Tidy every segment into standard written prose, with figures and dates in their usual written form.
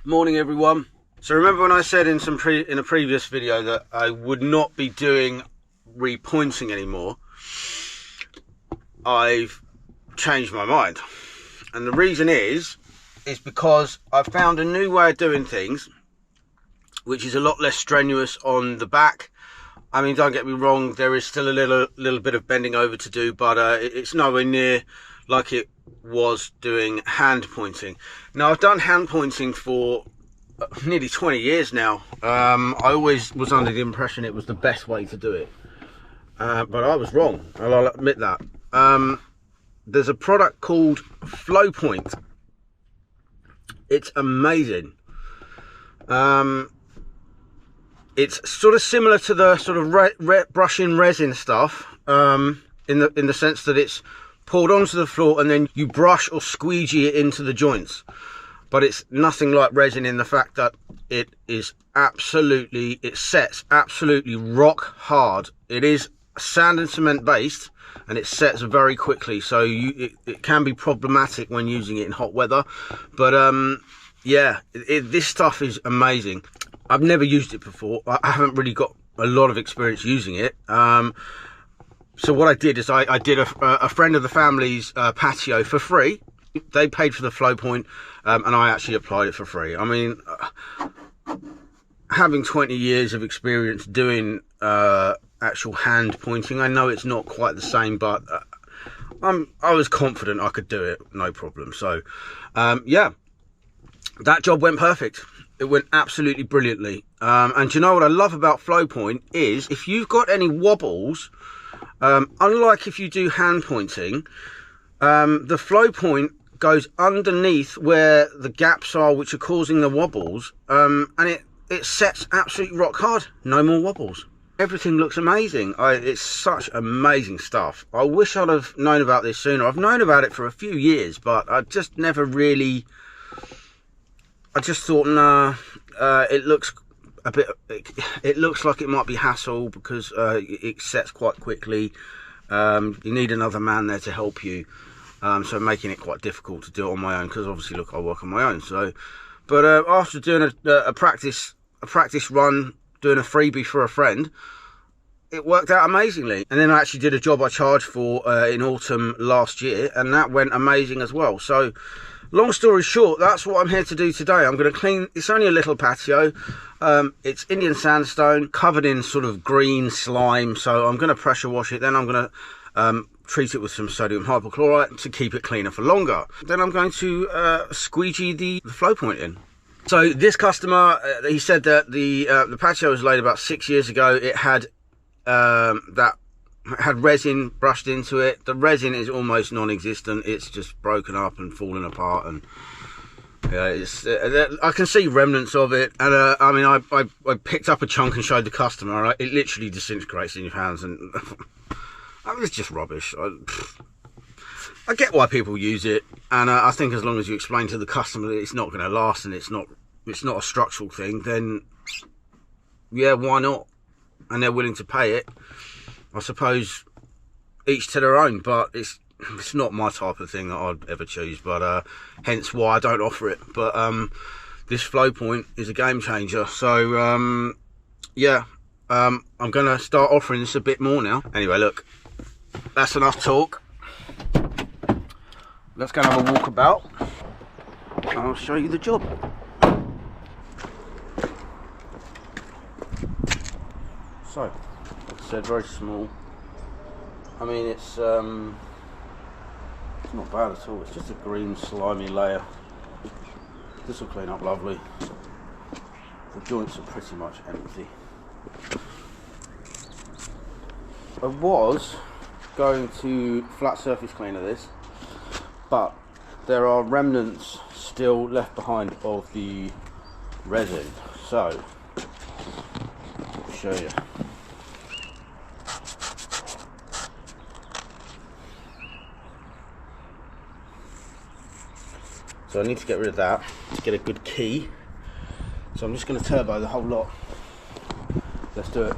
Morning everyone. So remember when I said in a previous video that I would not be doing repointing anymore? I've changed my mind, and the reason is because I've found a new way of doing things which is a lot less strenuous on the back. I mean, don't get me wrong, there is still a little bit of bending over to do, but it's nowhere near like it was doing hand pointing. Now, I've done hand pointing for nearly 20 years now. I always was under the impression it was the best way to do it, but I was wrong, and I'll admit that. There's a product called Flowpoint. It's amazing. It's sort of similar to the sort of brushing resin stuff, in the sense that it's poured onto the floor and then you brush or squeegee it into the joints. But it's nothing like resin in the fact that it sets absolutely rock hard. It is sand and cement based, and it sets very quickly, so it can be problematic when using it in hot weather. But yeah, this stuff is amazing. I've never used it before. I haven't really got a lot of experience using it. So what I did is I did a friend of the family's patio for free. They paid for the Flowpoint, and I actually applied it for free. I mean, having 20 years of experience doing actual hand pointing, I know it's not quite the same, but I was confident I could do it, no problem. So yeah, that job went perfect. It went absolutely brilliantly. And you know what I love about Flowpoint is if you've got any wobbles, unlike if you do hand pointing, the Flowpoint goes underneath where the gaps are which are causing the wobbles, and it sets absolutely rock hard. No more wobbles. Everything looks amazing. It's such amazing stuff. I wish I'd have known about this sooner. I've known about it for a few years, but I just never really... I just thought, nah, it looks a bit... It looks like it might be hassle because it sets quite quickly. You need another man there to help you. So making it quite difficult to do it on my own, because obviously, look, I work on my own. So, but after doing a practice run, doing a freebie for a friend, it worked out amazingly. And then I actually did a job I charged for in autumn last year, and that went amazing as well. So, long story short, that's what I'm here to do today. I'm going to clean. It's only a little patio. It's Indian sandstone covered in sort of green slime. So I'm going to pressure wash it. Then I'm going to treat it with some sodium hypochlorite to keep it cleaner for longer. Then I'm going to squeegee the Flowpoint in. So this customer, he said that the patio was laid about 6 years ago. It had had resin brushed into it. The resin is almost non-existent. It's just broken up and falling apart, and I can see remnants of it. And I mean, I picked up a chunk and showed the customer. It literally disintegrates in your hands, and it's just rubbish. I get why people use it, and I think as long as you explain to the customer that it's not going to last and it's not a structural thing, then yeah, why not? And they're willing to pay it. I suppose each to their own, but it's not my type of thing that I'd ever choose. But hence why I don't offer it. But this Flowpoint is a game changer. So yeah, I'm going to start offering this a bit more now. Anyway, look, that's enough talk. Let's go and have a walk about. I'll show you the job. So, like I said, very small. I mean, it's not bad at all. It's just a green slimy layer. This will clean up lovely. The joints are pretty much empty. I was going to flat surface cleaner this, but there are remnants still left behind of the resin. So, I'll show you. So I need to get rid of that to get a good key. So I'm just going to turbo the whole lot. Let's do it.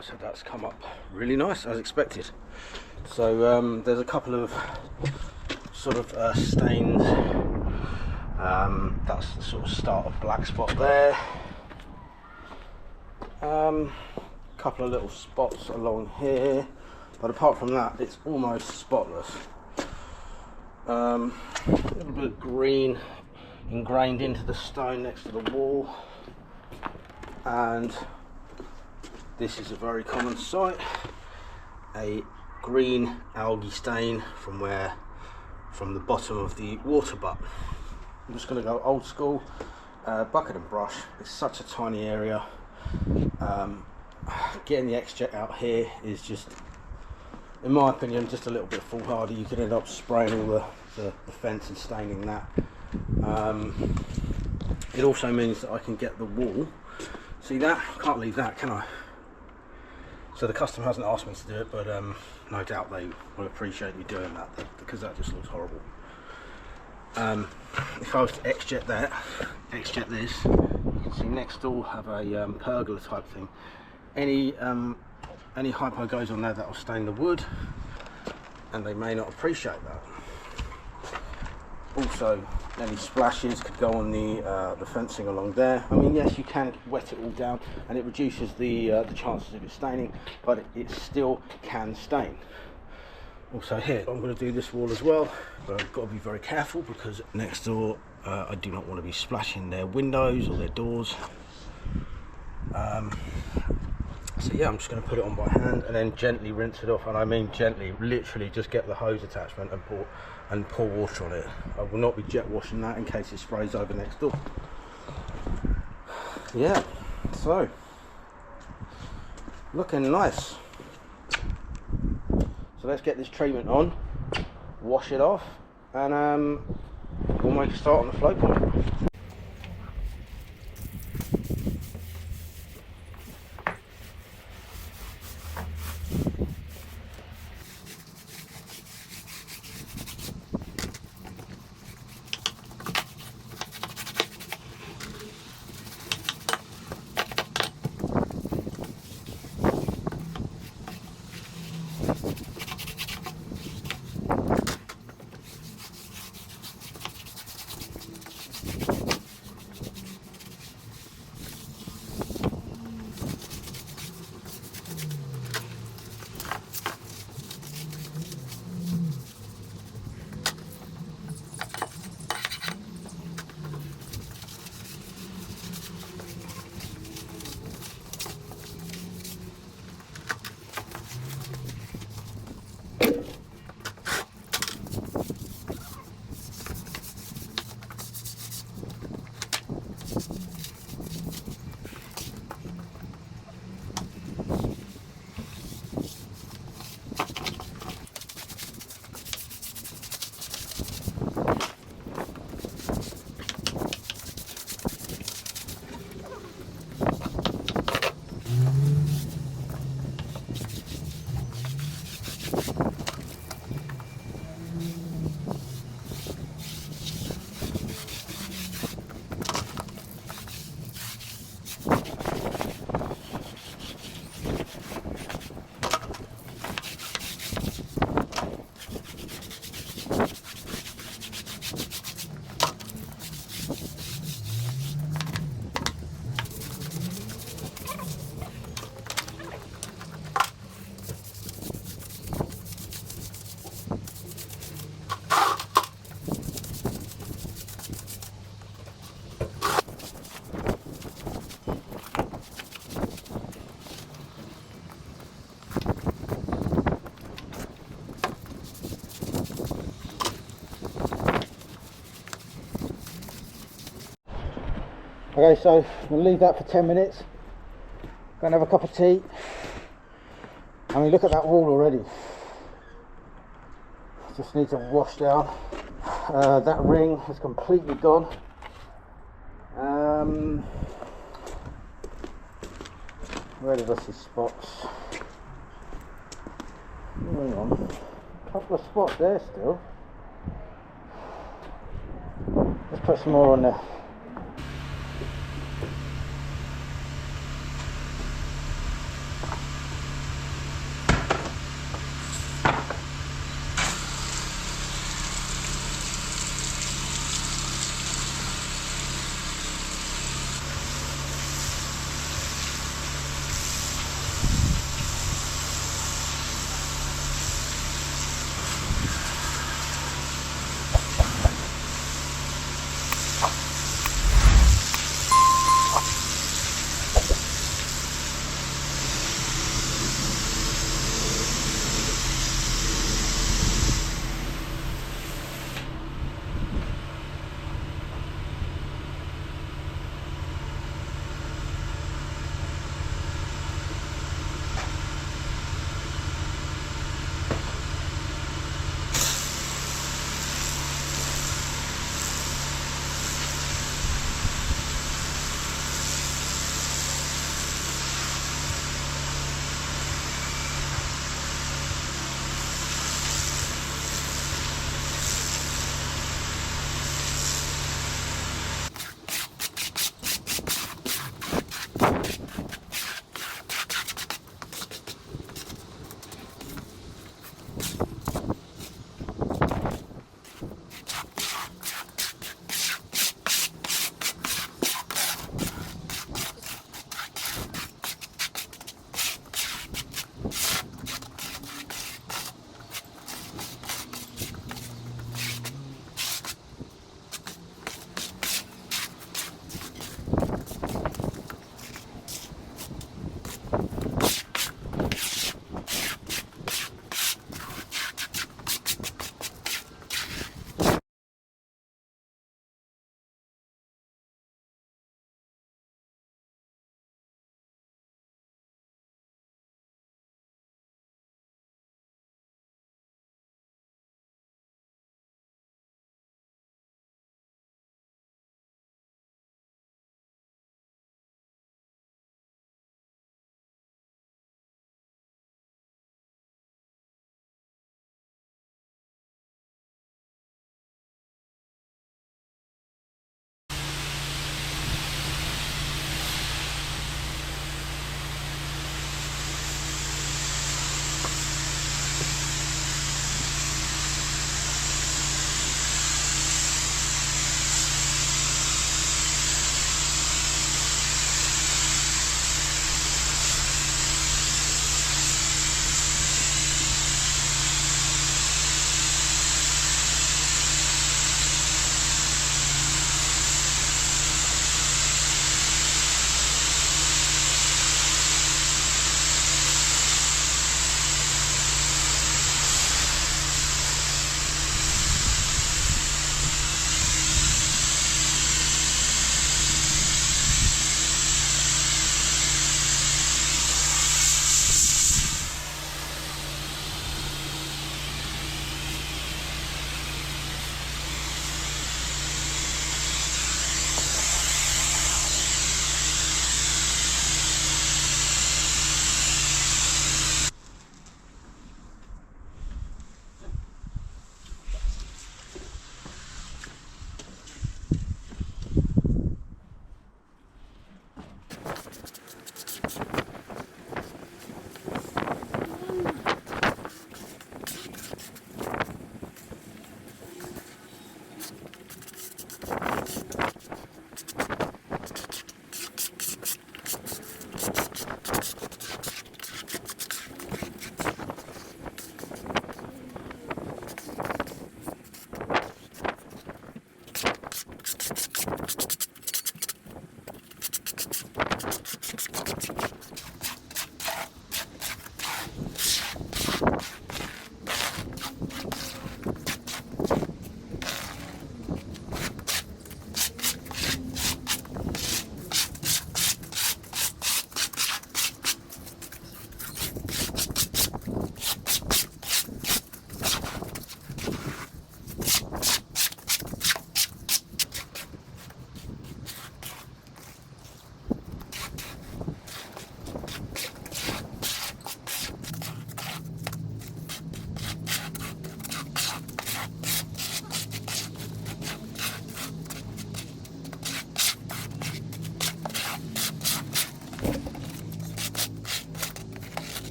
So that's come up really nice as expected. So there's a couple of sort of stains. That's the sort of start of black spot there. Couple of little spots along here, but apart from that it's almost spotless. A little bit of green ingrained into the stone next to the wall, and this is a very common sight, a green algae stain from the bottom of the water butt. I'm just going to go old school, bucket and brush. It's such a tiny area. Getting the X-Jet out here is just, in my opinion, just a little bit foolhardy. You could end up spraying all the fence and staining that. It also means that I can get the wall. See that? I can't leave that, can I? So the customer hasn't asked me to do it, but no doubt they will appreciate me doing that, because that just looks horrible. If I was to X-Jet that, X-Jet this, you can see next door have a pergola type thing. Any hypo goes on there that will stain the wood, and they may not appreciate that. Also, any splashes could go on the fencing along there. I mean, yes, you can wet it all down and it reduces the chances of it staining, but it still can stain. Also here, I'm going to do this wall as well, but I've got to be very careful because next door I do not want to be splashing their windows or their doors. So yeah, I'm just going to put it on by hand and then gently rinse it off, and I mean gently, literally just get the hose attachment and pour water on it. I will not be jet washing that in case it sprays over next door. Yeah, so looking nice. So let's get this treatment on, wash it off, and we'll make a start on the Flowpoint. Okay, so I'm going to leave that for 10 minutes. Go and have a cup of tea. I mean, look at that wall already. Just needs a wash down. That ring is completely gone. Where did I see spots? Hang on. A couple of spots there still. Let's put some more on there.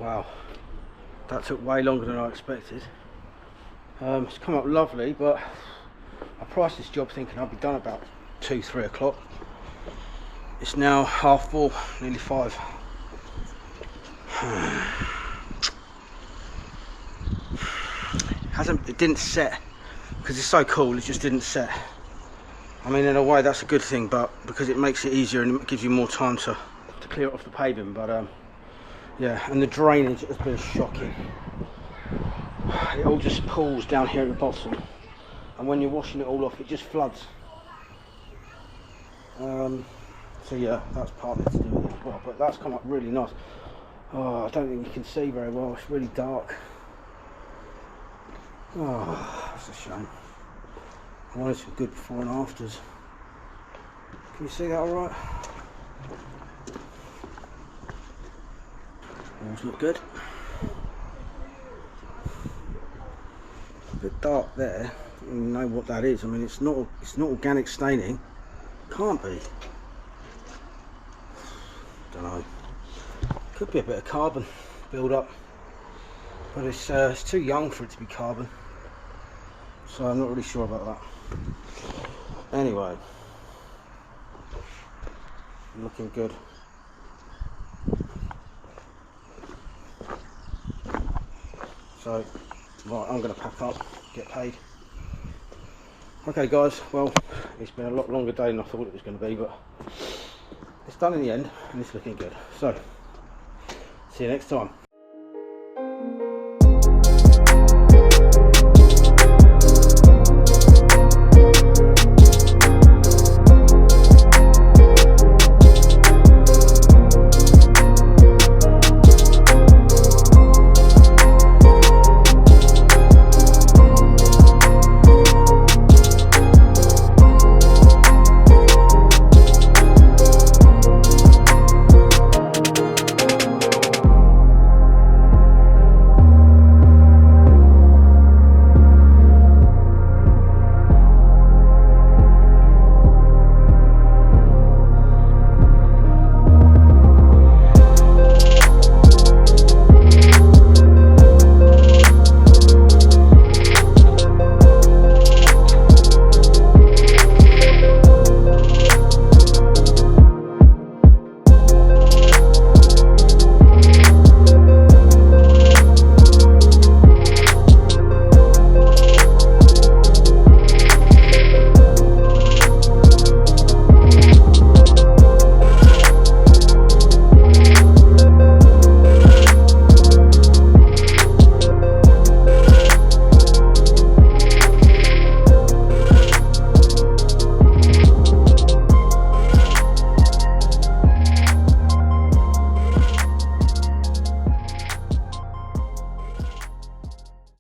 Wow, that took way longer than I expected. It's come up lovely, but I priced this job thinking I'd be done about 2-3 o'clock. It's now 4:30, nearly 5. It didn't set because it's so cool. It just didn't set. I mean, in a way that's a good thing, but because it makes it easier and it gives you more time to clear it off the paving. But yeah, and the drainage has been shocking. It all just pools down here at the bottom, and when you're washing it all off, it just floods. So yeah, that's partly to do with it as well, but that's come up really nice. Oh, I don't think you can see very well, it's really dark. Oh, that's a shame. I wanted some good before and afters. Can you see that alright? Walls look good. A bit dark there. I don't even know what that is. I mean, it's not organic staining. Can't be. Don't know. Could be a bit of carbon build up, but it's too young for it to be carbon, so I'm not really sure about that. Anyway, looking good. So, right, I'm going to pack up, get paid. Okay guys, well, it's been a lot longer day than I thought it was going to be, but it's done in the end and it's looking good. So, see you next time.